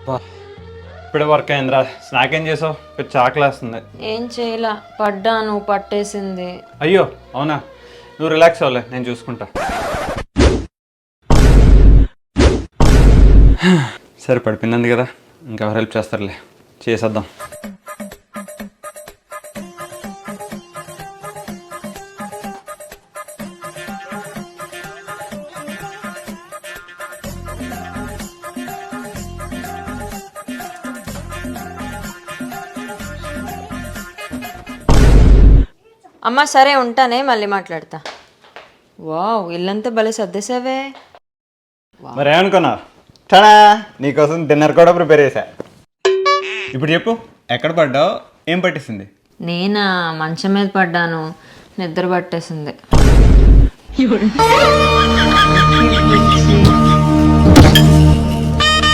ఇప్పుడే వర్క్ అయిందిరా. స్నాక్ ఏం చేసావు? చాకలేస్తుంది. ఏం చేయలా, పడ్డాను, పట్టేసింది. అయ్యో అవునా, నువ్వు రిలాక్స్ అవ్వలే, నేను చూసుకుంటా. సరే పడిపోయింది కదా, ఇంకెవరు హెల్ప్ చేస్తారులే, చేసేద్దాం. అమ్మా సరే ఉంటానే, మళ్ళీ మాట్లాడతా. వావ్, ఇల్లంతా భలే సర్దేశావే. మరి ఏమనుకున్నా, చడా నీకోసం డిన్నర్ కూడా ప్రిపేర్ చేశా. ఇప్పుడు చెప్పు, ఎక్కడ పడ్డావు, ఏం పట్టేసింది? నేనా, మంచం మీద పడ్డాను, నిద్ర పట్టేసింది.